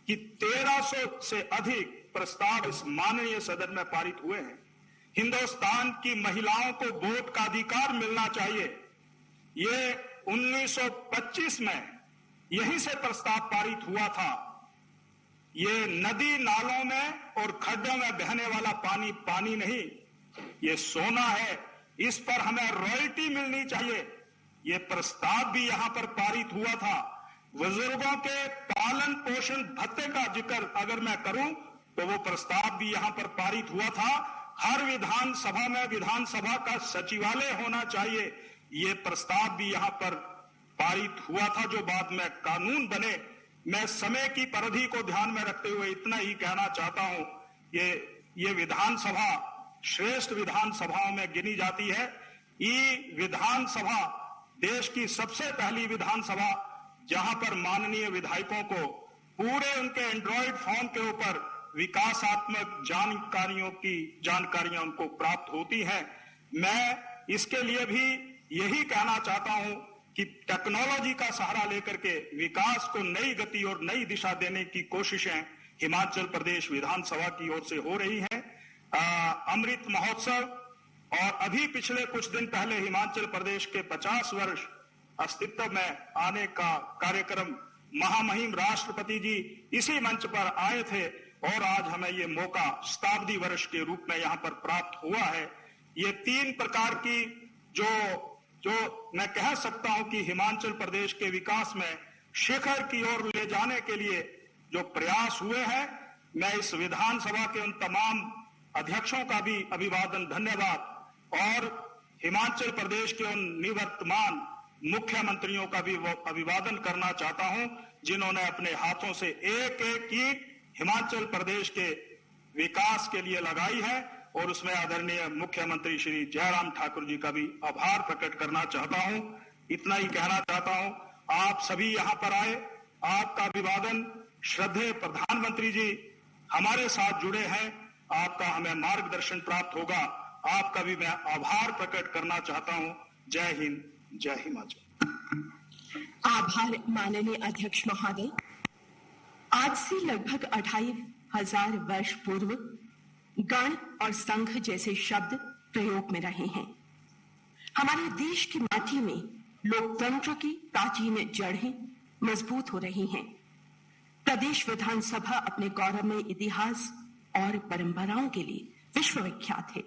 कि 1300 से अधिक प्रस्ताव इस माननीय सदन में पारित हुए हैं। हिंदुस्तान की महिलाओं को वोट का अधिकार मिलना चाहिए। ये 1925 में यहीं से प्रस्ताव पारित हुआ था। ये नदी नालों में और खड्डों में बहने वाला पानी पानी नहीं, ये सोना है। इस पर हमें रॉयल्टी मिलनी चाहिए। ये प्रस्ताव भी यहां पर पारित हुआ था। बुजुर्गों के पालन पोषण भत्ते का जिक्र अगर मैं करूं तो वो प्रस्ताव भी यहां पर पारित हुआ था। हर विधानसभा में विधानसभा का सचिवालय होना चाहिए, ये प्रस्ताव भी यहां पर पारित हुआ था, जो बाद में कानून बने। मैं समय की परिधि को ध्यान में रखते हुए इतना ही कहना चाहता हूं, ये विधानसभा श्रेष्ठ विधानसभाओं में गिनी जाती है। ये विधानसभा देश की सबसे पहली विधानसभा जहां पर माननीय विधायकों को पूरे उनके एंड्रॉइड फोन के ऊपर विकासात्मक जानकारियां उनको प्राप्त होती हैं। मैं इसके लिए भी यही कहना चाहता हूं कि टेक्नोलॉजी का सहारा लेकर के विकास को नई गति और नई दिशा देने की कोशिशें हिमाचल प्रदेश विधानसभा की ओर से हो रही हैं। अमृत महोत्सव और अभी पिछले कुछ दिन पहले हिमाचल प्रदेश के 50 वर्ष अस्तित्व में आने का कार्यक्रम महामहिम राष्ट्रपति जी इसी मंच पर आए थे और आज हमें ये मौका शताब्दी वर्ष के रूप में यहाँ पर प्राप्त हुआ है। ये 3 प्रकार की जो मैं कह सकता हूं कि हिमाचल प्रदेश के विकास में शिखर की ओर ले जाने के लिए जो प्रयास हुए हैं, मैं इस विधानसभा के उन तमाम अध्यक्षों का भी अभिवादन धन्यवाद और हिमाचल प्रदेश के उन निवर्तमान मुख्यमंत्रियों का भी अभिवादन करना चाहता हूं, जिन्होंने अपने हाथों से एक एक ईंट हिमाचल प्रदेश के विकास के लिए लगाई है और उसमें आदरणीय मुख्यमंत्री श्री जयराम ठाकुर जी का भी आभार प्रकट करना चाहता हूं। इतना ही कहना चाहता हूं, आप सभी यहां पर आए, आपका अभिवादन। श्रद्धेय प्रधानमंत्री जी हमारे साथ जुड़े हैं, आपका हमें मार्गदर्शन प्राप्त होगा, आपका भी मैं आभार प्रकट करना चाहता हूं। जय हिंद, जय हिमाचल। आभार माननीय अध्यक्ष महोदय। आज से लगभग 25,000 वर्ष पूर्व गण और संघ जैसे शब्द प्रयोग में रहे हैं। हमारे देश की माटी में लोकतंत्र की प्राचीन जड़ें मजबूत हो रही हैं। प्रदेश विधानसभा अपने गौरवमय इतिहास और परंपराओं के लिए विश्वविख्यात है।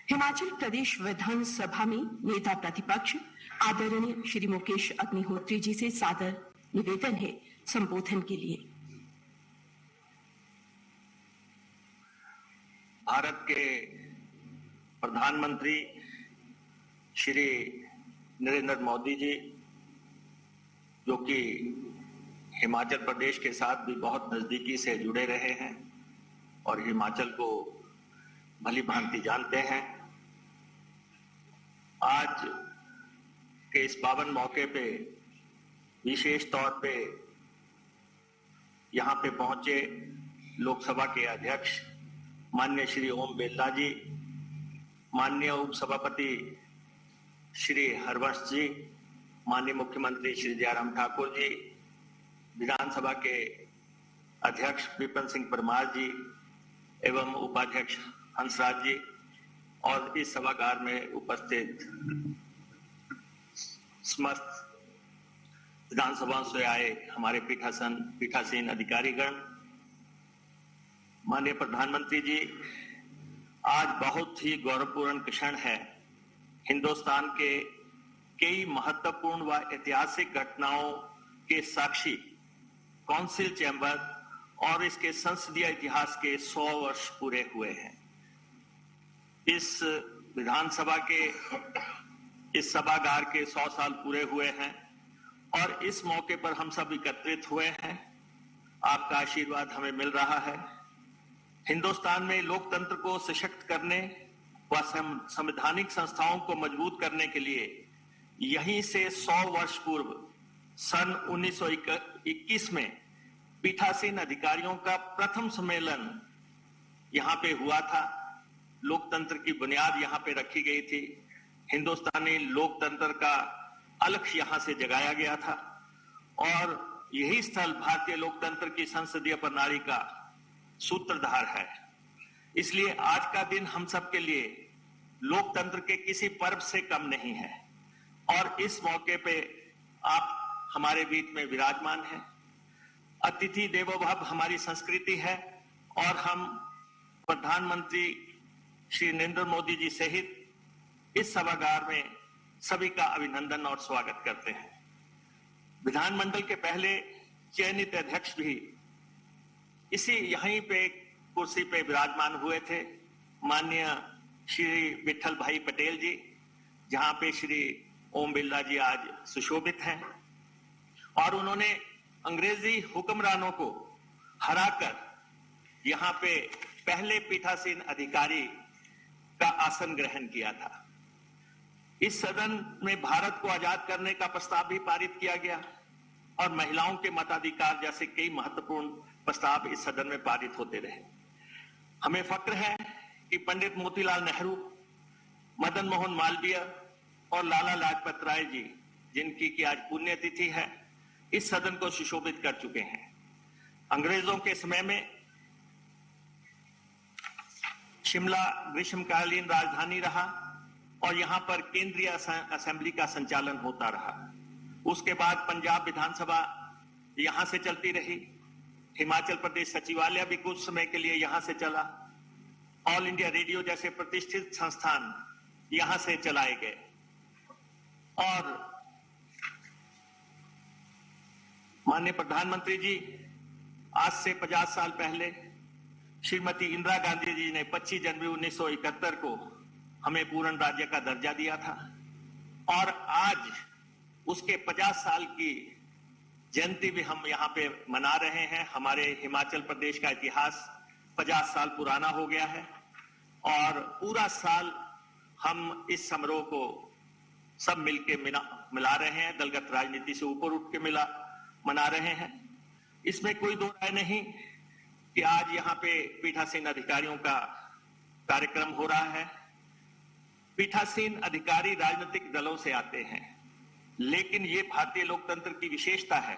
हिमाचल प्रदेश विधानसभा में नेता प्रतिपक्ष आदरणीय श्री मुकेश अग्निहोत्री जी से सादर निवेदन है संबोधन के लिए। भारत के प्रधानमंत्री श्री नरेंद्र मोदी जी, जो कि हिमाचल प्रदेश के साथ भी बहुत नजदीकी से जुड़े रहे हैं और हिमाचल को भली भांति जानते हैं, आज के इस पावन मौके पे विशेष तौर पे यहाँ पे पहुंचे लोकसभा के अध्यक्ष माननीय श्री ओम बिरला जी, माननीय उपसभापति श्री हरवंश जी, माननीय मुख्यमंत्री श्री जयराम ठाकुर जी, विधानसभा के अध्यक्ष विपिन सिंह परमार जी एवं उपाध्यक्ष हंसराज जी और इस सभागार में उपस्थित समस्त विधानसभा से आए हमारे पीठासीन अधिकारीगण, माननीय प्रधानमंत्री जी, आज बहुत ही गौरवपूर्ण क्षण है। हिंदुस्तान के कई महत्वपूर्ण व ऐतिहासिक घटनाओं के साक्षी काउंसिल चैम्बर और इसके संसदीय इतिहास के 100 वर्ष पूरे हुए हैं। इस विधानसभा के इस सभागार के 100 साल पूरे हुए हैं और इस मौके पर हम सब एकत्रित हुए हैं। आपका आशीर्वाद हमें मिल रहा है। हिंदुस्तान में लोकतंत्र को सशक्त करने व संवैधानिक संस्थाओं को मजबूत करने के लिए यहीं से 100 वर्ष पूर्व सन 1921 में पीठासीन अधिकारियों का प्रथम सम्मेलन यहाँ पे हुआ था। लोकतंत्र की बुनियाद यहाँ पे रखी गई थी। हिंदुस्तानी लोकतंत्र का अलख यहाँ से जगाया गया था और यही स्थल भारतीय लोकतंत्र की संसदीय प्रणाली का सूत्रधार है। इसलिए आज का दिन हम सब के लिए लोकतंत्र के किसी पर्व से कम नहीं है और इस मौके पे आप हमारे बीच में विराजमान हैं। अतिथि देवो भव हमारी संस्कृति है और हम प्रधानमंत्री श्री नरेंद्र मोदी जी सहित इस सभागार में सभी का अभिनंदन और स्वागत करते हैं। विधानमंडल के पहले चयनित अध्यक्ष भी इसी यहीं पे कुर्सी पे विराजमान हुए थे, माननीय श्री विठल भाई पटेल जी, जहां पे श्री ओम बिरला जी आज सुशोभित हैं और उन्होंने अंग्रेजी हुक्मरानों को हराकर यहां पे पहले पीठासीन अधिकारी का आसन ग्रहण किया था। इस सदन में भारत को आजाद करने का प्रस्ताव भी पारित किया गया और महिलाओं के मताधिकार जैसे कई महत्वपूर्ण प्रस्ताव इस सदन में पारित होते रहे। हमें फक्र है कि पंडित मोतीलाल नेहरू, मदन मोहन मालवीय और लाला लाजपत राय जी, जिनकी की आज पुण्यतिथि है, इस सदन को सुशोभित कर चुके हैं। अंग्रेजों के समय में शिमला ग्रीष्मकालीन राजधानी रहा और यहां पर केंद्रीय असेंबली का संचालन होता रहा। उसके बाद पंजाब विधानसभा यहां से चलती रही, हिमाचल प्रदेश सचिवालय भी कुछ समय के लिए यहां से चला, ऑल इंडिया रेडियो जैसे प्रतिष्ठित संस्थान यहां से चलाए गए और माननीय प्रधानमंत्री जी आज से 50 साल पहले श्रीमती इंदिरा गांधी जी ने 25 जनवरी 1971 को हमें पूर्ण राज्य का दर्जा दिया था और आज उसके 50 साल की जयंती भी हम यहाँ पे मना रहे हैं। हमारे हिमाचल प्रदेश का इतिहास 50 साल पुराना हो गया है और पूरा साल हम इस समारोह को सब मिलके मिला रहे हैं, दलगत राजनीति से ऊपर उठ के मना रहे हैं। इसमें कोई दो राय नहीं कि आज यहाँ पे पीठासीन अधिकारियों का कार्यक्रम हो रहा है। पीठासीन अधिकारी राजनीतिक दलों से आते हैं, लेकिन ये भारतीय लोकतंत्र की विशेषता है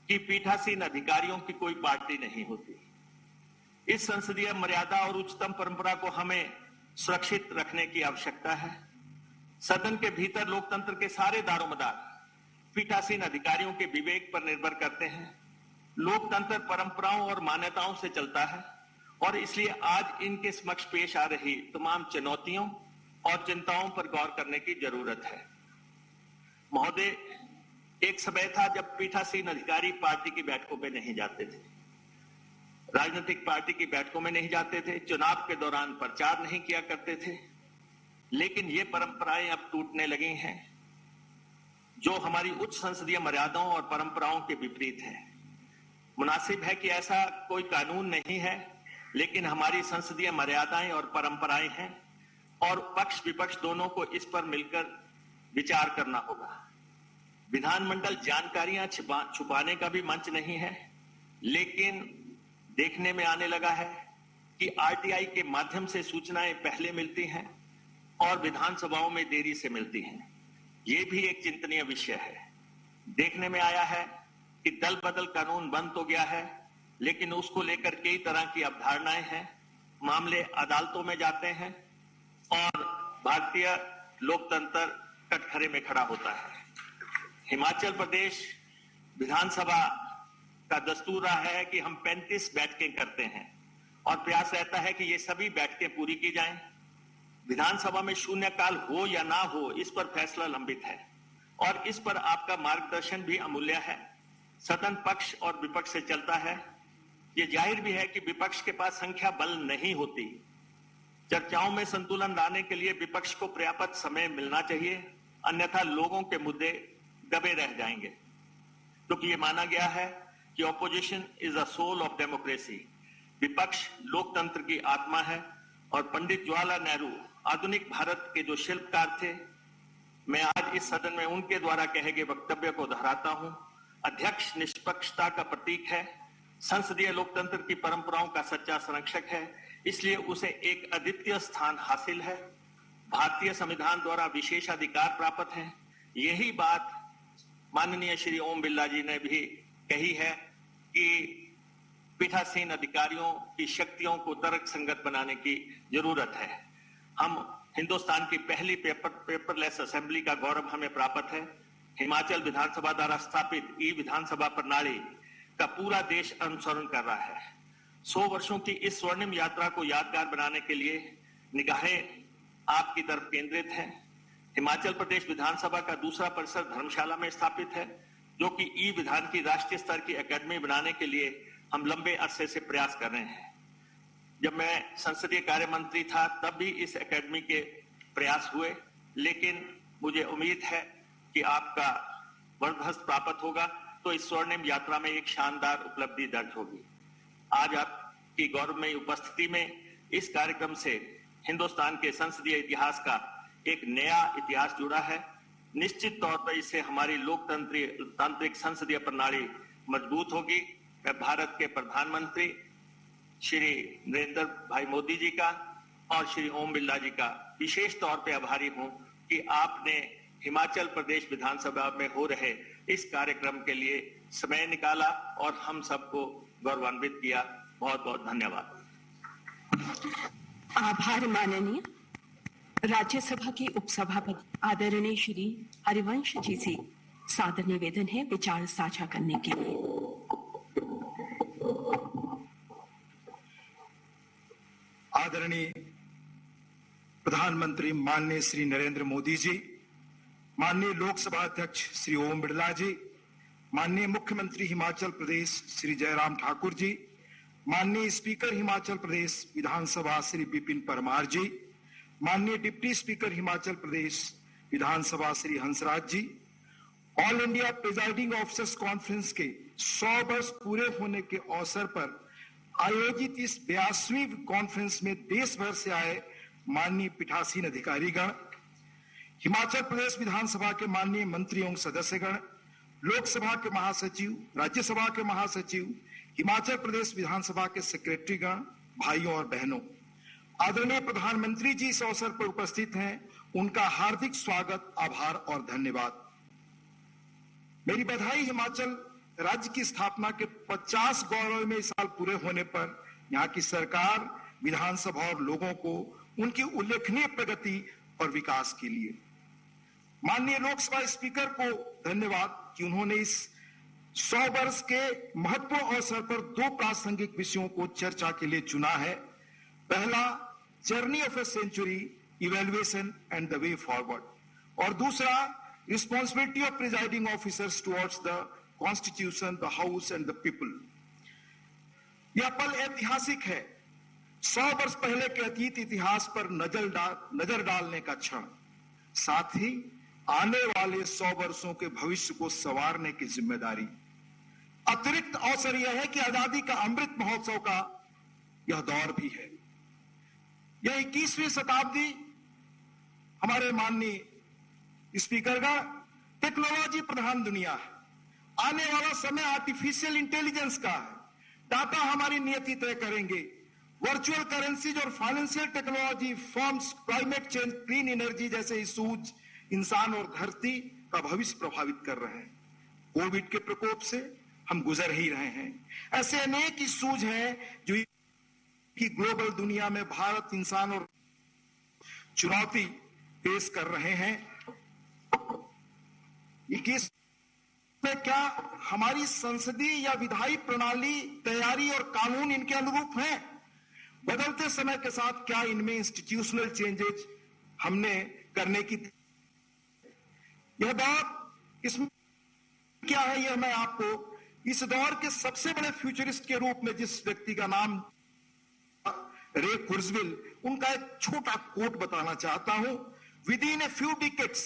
कि पीठासीन अधिकारियों की कोई पार्टी नहीं होती। इस संसदीय मर्यादा और उच्चतम परंपरा को हमें सुरक्षित रखने की आवश्यकता है। सदन के भीतर लोकतंत्र के सारे दारोमदार पीठासीन अधिकारियों के विवेक पर निर्भर करते हैं। लोकतंत्र परंपराओं और मान्यताओं से चलता है और इसलिए आज इनके समक्ष पेश आ रही तमाम चुनौतियों और चिंताओं पर गौर करने की जरूरत है। महोदय, एक समय था जब पीठासीन अधिकारी पार्टी की बैठकों में नहीं जाते थे, राजनीतिक पार्टी की बैठकों में नहीं जाते थे, चुनाव के दौरान प्रचार नहीं किया करते थे, लेकिन ये परंपराएं अब टूटने लगी हैं जो हमारी उच्च संसदीय मर्यादाओं और परंपराओं के विपरीत है। मुनासिब है कि ऐसा कोई कानून नहीं है, लेकिन हमारी संसदीय मर्यादाएं और परंपराएं हैं और पक्ष विपक्ष दोनों को इस पर मिलकर विचार करना होगा। विधानमंडल जानकारियां छुपाने का भी मंच नहीं है, लेकिन देखने में आने लगा है कि आरटीआई के माध्यम से सूचनाएं पहले मिलती हैं और विधानसभाओं में देरी से मिलती हैं। ये भी एक चिंतनीय विषय है। देखने में आया है कि दल बदल कानून बंद तो गया है, लेकिन उसको लेकर कई तरह की अवधारणाएं हैं, मामले अदालतों में जाते हैं और भारतीय लोकतंत्र कटघरे में खड़ा होता है। हिमाचल प्रदेश विधानसभा का दस्तूर रहा है कि हम 35 बैठकें करते हैं और प्रयास रहता है कि ये सभी बैठकें पूरी की जाएं। विधानसभा में शून्यकाल हो या ना हो, इस पर फैसला लंबित है और इस पर आपका मार्गदर्शन भी अमूल्य है। सदन पक्ष और विपक्ष से चलता है। ये जाहिर भी है कि विपक्ष के पास संख्या बल नहीं होती। चर्चाओं में संतुलन लाने के लिए विपक्ष को पर्याप्त समय मिलना चाहिए, अन्यथा लोगों के मुद्दे दबे रह जाएंगे, क्योंकि ये माना गया है कि opposition is the soul of democracy. विपक्ष लोकतंत्र की आत्मा है और पंडित जवाहरलाल नेहरू आधुनिक भारत के जो शिल्पकार थे, मैं आज इस सदन में उनके द्वारा कहे गए वक्तव्य को दोहराता हूं। अध्यक्ष निष्पक्षता का प्रतीक है, संसदीय लोकतंत्र की परंपराओं का सच्चा संरक्षक है, इसलिए उसे एक अद्वितीय स्थान हासिल है। भारतीय संविधान द्वारा विशेषाधिकार प्राप्त है। यही बात माननीय श्री ओम बिरला जी ने भी कही है कि पीठासीन अधिकारियों की शक्तियों को तर्कसंगत बनाने की जरूरत है। हम हिंदुस्तान की पहली पेपरलेस असेंबली का गौरव हमें प्राप्त है। हिमाचल विधानसभा द्वारा स्थापित ई विधानसभा प्रणाली का पूरा देश अनुसरण कर रहा है। 100 वर्षों की इस स्वर्णिम यात्रा को यादगार बनाने के लिए निगाहें आपकी तरफ केंद्रित है। हिमाचल प्रदेश विधानसभा का दूसरा परिसर धर्मशाला में स्थापित है, जो कि ई विधान की राष्ट्रीय स्तर की एकेडमी बनाने के लिए हम लंबे अरसे से प्रयास कर रहे हैं। जब मैं संसदीय कार्य मंत्री था तब भी इस एकेडमी के प्रयास हुए, लेकिन मुझे उम्मीद है कि आपका वरदहस्त प्राप्त होगा तो इस स्वर्णिम यात्रा में एक शानदार उपलब्धि दर्ज होगी। आज आपकी गौरवमयी उपस्थिति में इस कार्यक्रम से हिंदुस्तान के संसदीय इतिहास का एक नया इतिहास जुड़ा है। निश्चित तौर पर इससे हमारी लोकतांत्रिक संसदीय प्रणाली मजबूत होगी। मैं भारत के प्रधानमंत्री श्री नरेंद्र भाई मोदी जी का और श्री ओम बिरला जी का विशेष तौर पे आभारी हूं कि आपने हिमाचल प्रदेश विधानसभा में हो रहे इस कार्यक्रम के लिए समय निकाला और हम सबको गौरवान्वित किया। बहुत बहुत धन्यवाद। आभार माननीय राज्यसभा के उपसभापति आदरणीय श्री हरिवंश जी से सादर निवेदन है विचार साझा करने के लिए। आदरणीय प्रधानमंत्री माननीय श्री नरेंद्र मोदी जी, माननीय लोकसभा अध्यक्ष श्री ओम बिरला जी, माननीय मुख्यमंत्री हिमाचल प्रदेश श्री जयराम ठाकुर जी, माननीय स्पीकर हिमाचल प्रदेश विधानसभा श्री विपिन परमार जी, माननीय डिप्टी स्पीकर हिमाचल प्रदेश विधानसभा Shri Hansraj ji, All India presiding officers conference के 100 वर्ष पूरे होने के अवसर पर आयोजित इस 82वीं कॉन्फ्रेंस में देश भर से आए माननीय पीठासीन अधिकारीगण, हिमाचल प्रदेश विधानसभा के माननीय मंत्री एवं सदस्यगण, लोकसभा के महासचिव, राज्यसभा के महासचिव, हिमाचल प्रदेश विधानसभा के सेक्रेटरीगण, भाइयों और बहनों, आदरणीय प्रधानमंत्री जी इस अवसर पर उपस्थित हैं। उनका हार्दिक स्वागत, आभार और धन्यवाद। मेरी बधाई हिमाचल राज्य की स्थापना के 50 गौरवमय साल पूरे होने पर यहाँ की सरकार, विधानसभा और लोगों को उनकी उल्लेखनीय प्रगति और विकास के लिए। माननीय लोकसभा स्पीकर को धन्यवाद कि उन्होंने इस 100 वर्ष के महत्वपूर्ण अवसर पर 2 प्रासंगिक विषयों को चर्चा के लिए चुना है। पहला, journey of a century, evaluation and the way forward, और दूसरा, responsibility of presiding officers towards the constitution, the house and the people. यह पल ऐतिहासिक है। 100 वर्ष पहले के अतीत इतिहास पर नजर डालने का क्षण, साथ ही आने वाले 100 वर्षों के भविष्य को संवारने की जिम्मेदारी। अतिरिक्त अवसर यह है कि आजादी का अमृत महोत्सव का यह दौर भी है। यह 21वीं शताब्दी हमारे माननीय स्पीकरगण टेक्नोलॉजी प्रधान दुनिया है। आने वाला समय आर्टिफिशियल इंटेलिजेंस का है। डाटा हमारी नियति तय करेंगे। वर्चुअल करेंसीज और financial technology, forms, climate change, clean energy जैसे इशूज इंसान और धरती का भविष्य प्रभावित कर रहे हैं। कोविड के प्रकोप से हम गुजर ही रहे हैं। ऐसे अनेक इशूज हैं जो कि ग्लोबल दुनिया में भारत, इंसान और चुनौती पेश कर रहे हैं। 21 में क्या हमारी संसदीय या विधायी प्रणाली, तैयारी और कानून इनके अनुरूप हैं? बदलते समय के साथ क्या इनमें इंस्टीट्यूशनल चेंजेस हमने करने की, यह दौर इसमें क्या है, यह मैं आपको इस दौर के सबसे बड़े फ्यूचरिस्ट के रूप में जिस व्यक्ति का नाम रे कुर्जवेल, उनका एक छोटा कोट बताना चाहता हूं। With in a few decades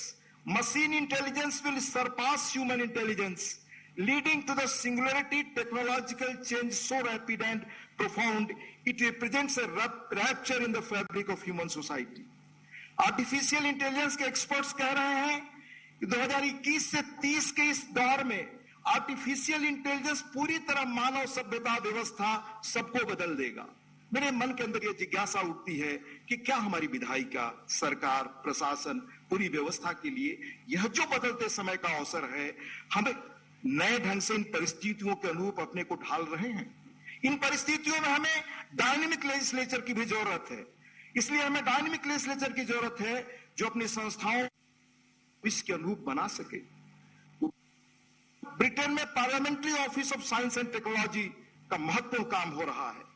machine intelligence will surpass human intelligence, leading to the singularity technological change so rapid and profound it represents a rupture in the fabric of human society. Artificial intelligence के experts कह रहे हैं कि 2021 से 30 के इस दौर में आर्टिफिशियल इंटेलिजेंस पूरी तरह मानव सभ्यता, व्यवस्था सबको बदल देगा। मेरे मन के अंदर यह जिज्ञासा उठती है कि क्या हमारी विधायिका, सरकार, प्रशासन, पूरी व्यवस्था के लिए यह जो बदलते समय का अवसर है, हमें नए ढंग से इन परिस्थितियों के अनुरूप अपने को ढाल रहे हैं। इन परिस्थितियों में हमें डायनेमिक लेजिस्लेचर की भी जरूरत है। इसलिए हमें डायनेमिक लेजिस्लेचर की जरूरत है जो अपनी संस्थाओं इसके अनुरूप बना सके। ब्रिटेन में parliamentary office of science and technology का महत्वपूर्ण काम हो रहा है।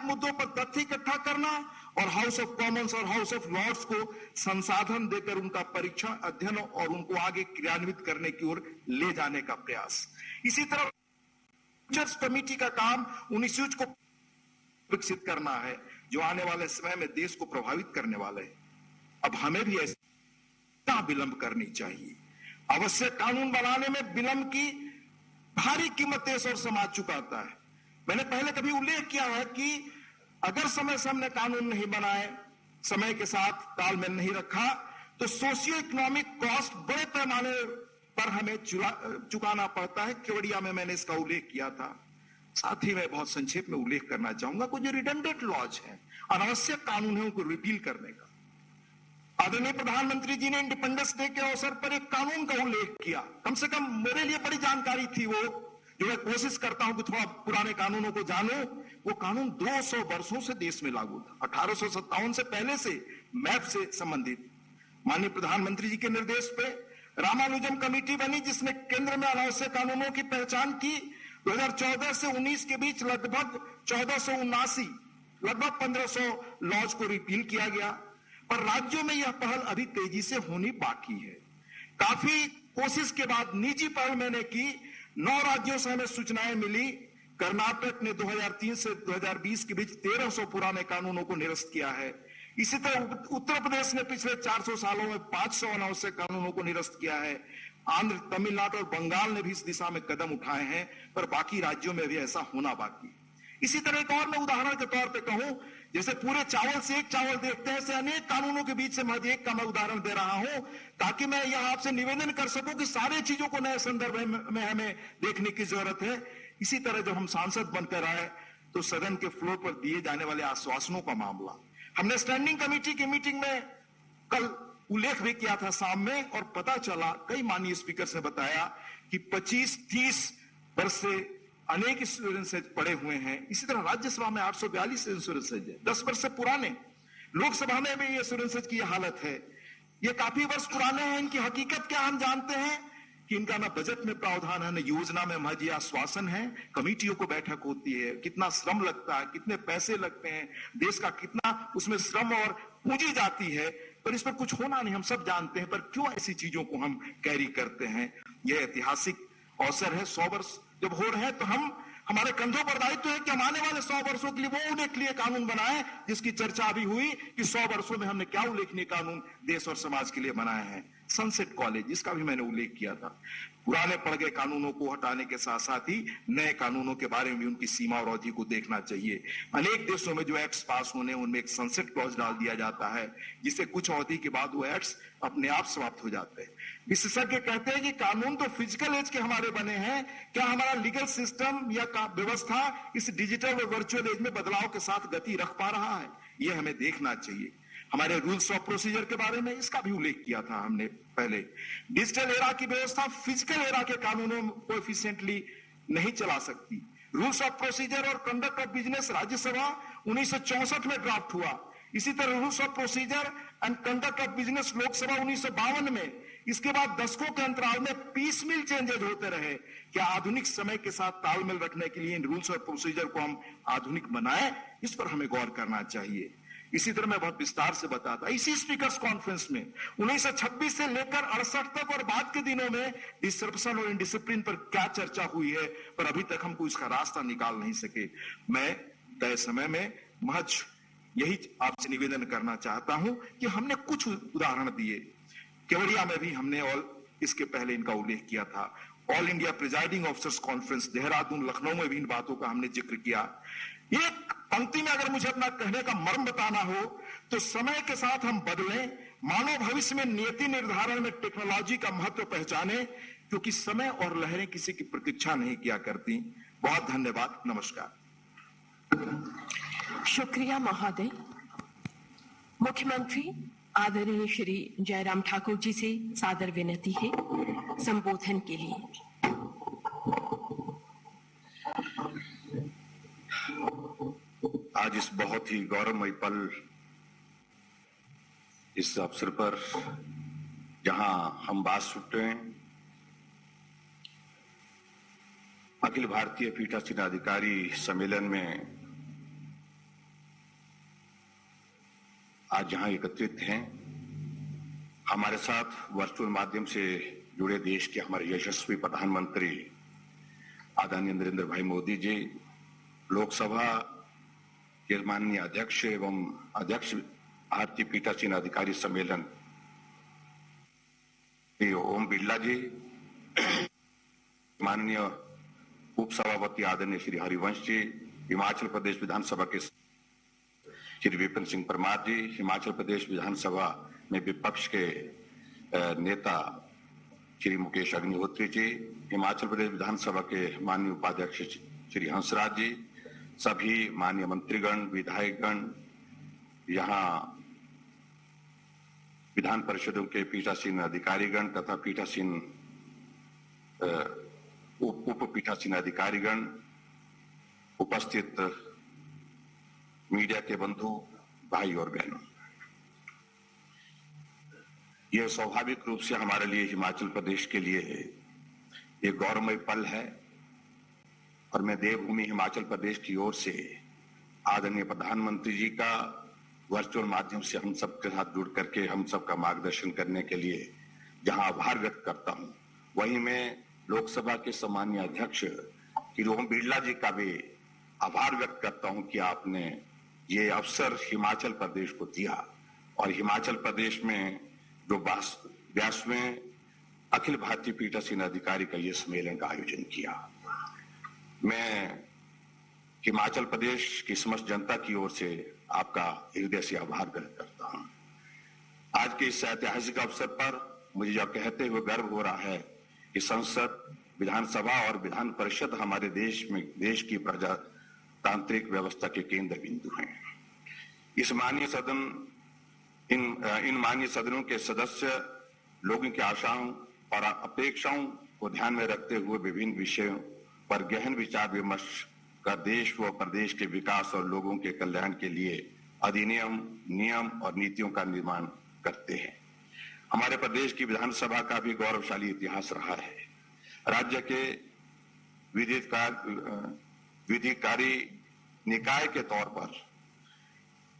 मुद्दों पर तथ्य इकट्ठा करना और हाउस ऑफ कॉमन्स और हाउस ऑफ लॉर्ड्स को संसाधन देकर उनका परीक्षण, अध्ययन और उनको आगे क्रियान्वित करने की ओर ले जाने का प्रयास। इसी तरह टीचर्स कमेटी का काम उन इश्यूज को विकसित करना है जो आने वाले समय में देश को प्रभावित करने वाले हैं। अब हमें भी ऐसा विलंब करनी चाहिए। आवश्यक कानून बनाने में विलंब की भारी कीमत देश और समाज चुकाता है। मैंने पहले कभी उल्लेख किया है कि अगर समय से हमने कानून नहीं बनाए, समय के साथ तालमेल नहीं रखा, तो सोशियो इकोनॉमिक कॉस्ट बड़े पैमाने पर हमें चुकाना पड़ता है। केवड़िया में मैंने इसका उल्लेख किया था। साथ ही मैं बहुत संक्षेप में उल्लेख करना चाहूंगा कुछ जो रिडंडेंट लॉज हैं, अनावश्यक कानून है, उनको रिपील करने का। आदरणीय प्रधानमंत्री जी ने इंडिपेंडेंस डे के अवसर पर एक कानून का उल्लेख किया। कम से कम मेरे लिए बड़ी जानकारी थी वो, जो मैं कोशिश करता हूं कि थोड़ा पुराने कानूनों को जानूं। वो कानून 200 वर्षों से देश में लागू था, 1857 से पहले से मैप से संबंधित। माननीय प्रधानमंत्री जी के निर्देश पे रामानुजम कमेटी बनी जिसने केंद्र में अनावश्यक कानूनों की पहचान की। 2014 से 19 के बीच लगभग 1479, लगभग 1500 लॉज को रिपील किया गया, पर राज्यों में यह पहल अभी तेजी से होनी बाकी है। काफी कोशिश के बाद निजी पहल मैंने की। 9 राज्यों से हमें सूचनाएं मिली। कर्नाटक ने 2003 से 2020 के बीच 1300 पुराने कानूनों को निरस्त किया है। इसी तरह उत्तर प्रदेश ने पिछले 400 सालों में 500 अनावश्यक कानूनों को निरस्त किया है। आंध्र, तमिलनाडु और बंगाल ने भी इस दिशा में कदम उठाए हैं, पर बाकी राज्यों में भी ऐसा होना बाकी। इसी तरह एक और मैं उदाहरण के तौर पे कहूं, जैसे पूरे चावल से एक चावल देखते हैं, ऐसे अनेक कानूनों के बीच से महज एक का मैं उदाहरण दे रहा हूं ताकि मैं यह आपसे निवेदन कर सकूं कि सारे चीजों को नए संदर्भ में हमें देखने की जरूरत है। इसी तरह जब हम सांसद बनकर आए तो सदन के फ्लोर पर दिए जाने वाले आश्वासनों का मामला हमने स्टैंडिंग कमेटी की मीटिंग में कल उल्लेख भी किया था शाम में, और पता चला, कई माननीय स्पीकर ने बताया कि 25-30 वर्ष से अनेक इंश्योरेंसेज पड़े हुए हैं। इसी तरह राज्यसभा में 842 इंश्योरेंसेज है, 10 वर्ष से पुराने। लोकसभा में भी ये इंश्योरेंसेज की हालत है। ये काफी वर्ष पुराने हैं। इनकी हकीकत क्या हम जानते हैं कि इनका न बजट में प्रावधान है, न योजना में, महज ये आश्वासन है। कमेटियों को बैठक होती है, कितना श्रम लगता है, कितने पैसे लगते हैं, देश का कितना उसमें श्रम और पूंजी जाती है, पर इस पर कुछ होना नहीं, हम सब जानते हैं। पर क्यों ऐसी चीजों को हम कैरी करते हैं? यह ऐतिहासिक अवसर है। 100 वर्ष जब हो रहे हैं तो हमारे कंधों पर दायित्व है कि हम आने वाले 100 वर्षों के लिए वो उनके लिए कानून बनाए जिसकी चर्चा अभी हुई कि 100 वर्षों में हमने क्या उल्लेखनीय कानून देश और समाज के लिए बनाए हैं। सनसेट कॉलेज, जिसका भी मैंने उल्लेख किया था। पुराने पड़ गए कानूनों को हटाने के साथ साथ ही नए कानूनों के बारे में भी उनकी सीमा और अवधि को देखना चाहिए। अनेक देशों में जो एक्ट्स पास होने उनमें एक सनसेट क्लॉज डाल दिया जाता है, जिससे कुछ अवधि के बाद वो एक्ट्स अपने आप समाप्त हो जाते हैं। विशेषज्ञ कहते हैं कि कानून तो फिजिकल एज के हमारे बने हैं, क्या हमारा लीगल सिस्टम या व्यवस्था इस डिजिटल और वर्चुअल एज में बदलाव के साथ गति रख पा रहा है? ये हमें देखना चाहिए। हमारे रूल्स ऑफ प्रोसीजर के बारे में इसका भी उल्लेख किया था हमने पहले। डिजिटल एरा की व्यवस्था फिजिकल एरा के कानूनों को एफिशिएंटली नहीं चला सकती। रूल्स ऑफ प्रोसीजर और कंडक्ट ऑफ बिजनेस राज्यसभा 1964 में ड्राफ्ट हुआ। इसी तरह rules of procedure and conduct of business Lok Sabha 1952 में। इसके बाद दशकों के अंतराल में पीसमील चेंजेज होते रहे। क्या आधुनिक समय के साथ तालमेल रखने के लिए इन रूल्स और प्रोसीजर को हम आधुनिक बनाएं? इस पर हमें गौर करना चाहिए। इसी तरह मैं बहुत विस्तार से बताता, इसी स्पीकर्स कॉन्फ्रेंस में 1926 से लेकर 68 तक और बाद के दिनों में डिसरप्शन और इंडिसिप्लिन पर क्या चर्चा हुई है, पर अभी तक हमको इसका रास्ता निकाल नहीं सके। मैं तय समय में महज यही आपसे निवेदन करना चाहता हूं कि हमने कुछ उदाहरण दिए। केवड़िया में भी हमने इसके पहले इनका उल्लेख किया था। All India presiding officers conference Dehradun, Lucknow में भी इन बातों का हमने जिक्र किया। एक पंक्ति में अगर मुझे अपना कहने का मर्म बताना हो तो समय के साथ हम बदलें, मानव भविष्य में नियति निर्धारण में टेक्नोलॉजी का महत्व पहचाने, क्योंकि समय और लहरें किसी की प्रतीक्षा नहीं किया करती। बहुत धन्यवाद, नमस्कार। शुक्रिया महोदय। मुख्यमंत्री आदरणीय श्री जयराम ठाकुर जी से सादर विनती है संबोधन के लिए। आज इस बहुत ही गौरवमय पल, इस अवसर पर जहां हम बात सुनते हैं, अखिल भारतीय पीठासीन अधिकारी सम्मेलन में आज जहां एकत्रित हैं, हमारे साथ वर्चुअल माध्यम से जुड़े देश के हमारे यशस्वी प्रधानमंत्री आदरणीय नरेंद्र भाई मोदी जी, लोकसभा के माननीय अध्यक्ष एवं अध्यक्ष भारतीय पीठासीन अधिकारी सम्मेलन श्री ओम बिरला जी, माननीय उपसभापति आदरणीय श्री हरिवंश जी, हिमाचल प्रदेश विधानसभा के श्री विपिन सिंह परमार जी, हिमाचल प्रदेश विधानसभा में विपक्ष के नेता श्री मुकेश अग्निहोत्री जी, हिमाचल प्रदेश विधानसभा के माननीय उपाध्यक्ष श्री हंसराज जी, सभी माननीय मंत्रीगण, विधायकगण, यहाँ विधान परिषदों के पीठासीन अधिकारीगण तथा पीठासीन उप पीठासीन अधिकारीगण, उपस्थित मीडिया के बंधु, भाई और बहनों, यह स्वाभाविक रूप से हमारे लिए, हिमाचल प्रदेश के लिए एक गौरवमय पल है और मैं देवभूमि हिमाचल प्रदेश की ओर से आदरणीय प्रधानमंत्री जी का वर्चुअल माध्यम से हम सबके साथ जुड़ करके हम सबका मार्गदर्शन करने के लिए जहां आभार व्यक्त करता हूं, वहीं मैं लोकसभा के सम्मानीय अध्यक्ष श्री ओम बिरला जी का भी आभार व्यक्त करता हूं कि आपने ये अवसर हिमाचल प्रदेश को दिया और हिमाचल प्रदेश में जो 82वें अखिल भारतीय पीठासीन अधिकारी का ये सम्मेलन का आयोजन किया। मैं हिमाचल प्रदेश की समस्त जनता की ओर से आपका हृदय से आभार व्यक्त करता हूं। आज के इस ऐतिहासिक अवसर पर मुझे यह कहते हुए गर्व हो रहा है कि संसद, विधानसभा और विधान परिषद हमारे देश की प्रजातांत्रिक व्यवस्था के केंद्र बिंदु हैं। इन माननीय सदनों के सदस्य लोगों की आशाओं और अपेक्षाओं को ध्यान में रखते हुए विभिन्न विषयों पर गहन विचार विमर्श कर देश व प्रदेश के विकास और लोगों के कल्याण के लिए अधिनियम, नियम और नीतियों का निर्माण करते हैं। हमारे प्रदेश की विधानसभा का भी गौरवशाली इतिहास रहा है। राज्य के विधिकारी निकाय के तौर पर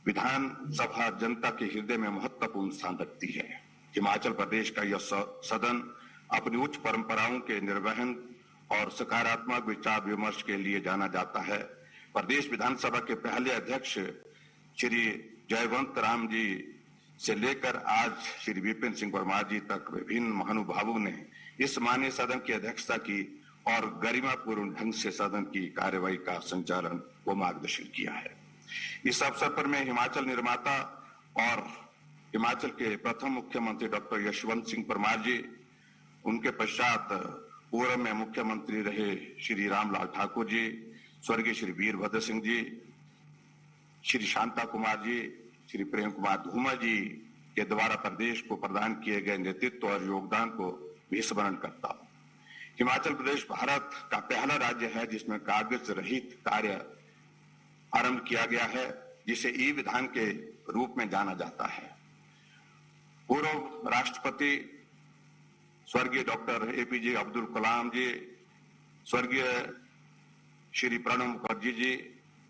विधानसभा जनता के हृदय में महत्वपूर्ण स्थान रखती है। हिमाचल प्रदेश का यह सदन अपनी उच्च परंपराओं के निर्वहन और सकारात्मक विचार विमर्श के लिए जाना जाता है। प्रदेश विधानसभा के पहले अध्यक्ष श्री जयवंत राम जी से लेकर आज श्री विपिन सिंह परमार जी तक विभिन्न महानुभावों ने इस माननीय सदन की अध्यक्षता की और गरिमापूर्ण ढंग से सदन की कार्यवाही का संचालन व मार्गदर्शन किया है। इस अवसर पर मैं हिमाचल निर्माता और हिमाचल के प्रथम मुख्यमंत्री डॉक्टर यशवंत सिंह परमार जी, उनके पश्चात पूर्व में मुख्यमंत्री रहे श्री रामलाल ठाकुर जी, स्वर्गीय श्री वीरभद्र सिंह जी, श्री शांता कुमार जी, श्री प्रेम कुमार धूमल जी के द्वारा प्रदेश को प्रदान किए गए नेतृत्व और योगदान को भी स्मरण करता हूं। हिमाचल प्रदेश भारत का पहला राज्य है जिसमें कागज रहित कार्य आरंभ किया गया है, जिसे ई विधान के रूप में जाना जाता है। पूर्व राष्ट्रपति स्वर्गीय डॉक्टर एपीजे अब्दुल कलाम जी, स्वर्गीय श्री प्रणब मुखर्जी जी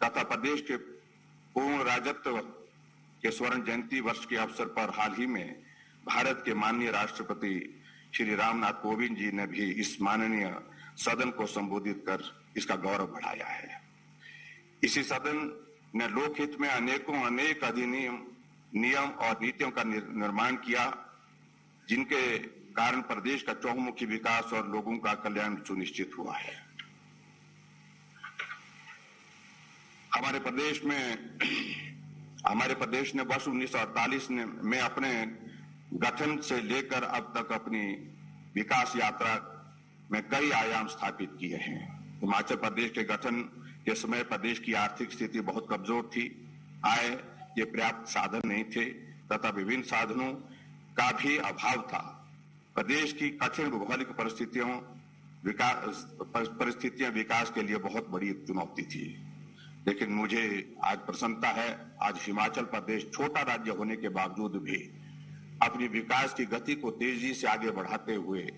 तथा प्रदेश के पूर्ण राजत्व के स्वर्ण जयंती वर्ष के अवसर पर हाल ही में भारत के माननीय राष्ट्रपति श्री रामनाथ कोविंद जी ने भी इस माननीय सदन को संबोधित कर इसका गौरव बढ़ाया है। इसी सदन ने लोकहित में अनेक अधिनियम, नियम और नीतियों का निर्माण किया, जिनके कारण प्रदेश का चहुमुखी विकास और लोगों का कल्याण सुनिश्चित हुआ है। हमारे प्रदेश ने वर्ष 1948 में अपने गठन से लेकर अब तक अपनी विकास यात्रा में कई आयाम स्थापित किए हैं। हिमाचल प्रदेश के गठन के समय प्रदेश की आर्थिक स्थिति बहुत कमजोर थी, आय के पर्याप्त साधन नहीं थे तथा विभिन्न साधनों का भी अभाव था। प्रदेश की कठिन भौगोलिक परिस्थितियां विकास के लिए बहुत बड़ी चुनौती थी, लेकिन मुझे आज प्रसन्नता है, आज हिमाचल प्रदेश छोटा राज्य होने के बावजूद भी अपनी विकास की गति को तेजी से आगे बढ़ाते हुए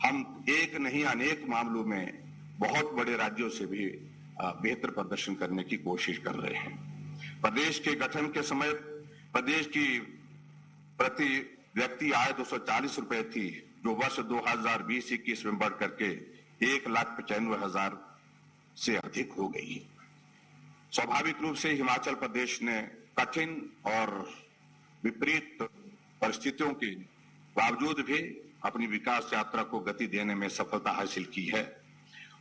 हम एक नहीं अनेक मामलों में बहुत बड़े राज्यों से भी बेहतर प्रदर्शन करने की कोशिश कर रहे हैं। प्रदेश के गठन के समय प्रदेश की प्रति व्यक्ति आय 240 रुपए थी, जो वर्ष 2020-21 में बढ़ करके 1,95,000 से अधिक हो गई। स्वाभाविक रूप से हिमाचल प्रदेश ने कठिन और विपरीत परिस्थितियों के बावजूद भी अपनी विकास यात्रा को गति देने में सफलता हासिल की है।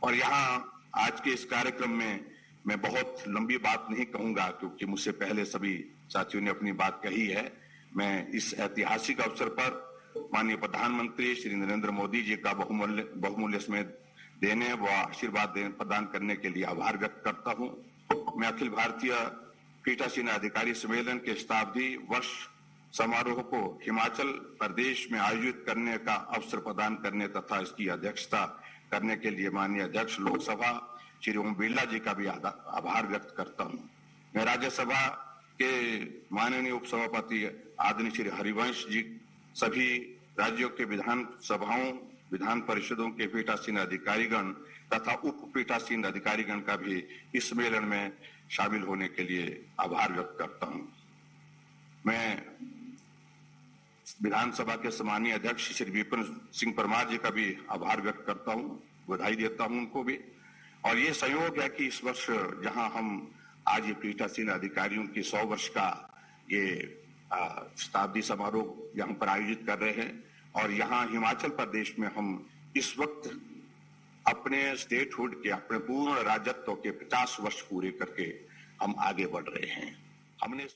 और यहाँ आज के इस कार्यक्रम में मैं बहुत लंबी बात नहीं कहूंगा, क्योंकि मुझसे पहले सभी साथियों ने अपनी बात कही है। मैं इस ऐतिहासिक अवसर पर माननीय प्रधानमंत्री श्री नरेंद्र मोदी जी का बहुमूल्य समय देने व आशीर्वाद प्रदान करने के लिए आभार व्यक्त करता हूं। मैं अखिल भारतीय पीठासीन अधिकारी सम्मेलन के शताब्दी वर्ष समारोह को हिमाचल प्रदेश में आयोजित करने का अवसर प्रदान करने तथा इसकी अध्यक्षता करने के लिए माननीय अध्यक्ष लोकसभा श्री ओम बिरला जी का भी आभार व्यक्त करता हूं। मैं राज्यसभा के माननीय उपसभापति आदरणीय श्री हरिवंश जी, सभी राज्यों के विधान परिषदों के पीठासीन अधिकारीगण तथा उप पीठासीन अधिकारीगण का भी इस सम्मेलन में शामिल होने के लिए आभार व्यक्त करता हूं। मैं विधानसभा के सम्मानीय अध्यक्ष श्री विपिन सिंह परमार जी का भी आभार व्यक्त करता हूं, बधाई देता हूं उनको भी। और ये संयोग है कि इस वर्ष जहां हम आज ये पीठासीन अधिकारियों की 100 वर्ष का ये शताब्दी समारोह यहाँ पर आयोजित कर रहे हैं, और यहाँ हिमाचल प्रदेश में हम इस वक्त अपने स्टेटहुड के, अपने पूर्ण राजत्व के 50 वर्ष पूरे करके हम आगे बढ़ रहे हैं। हमने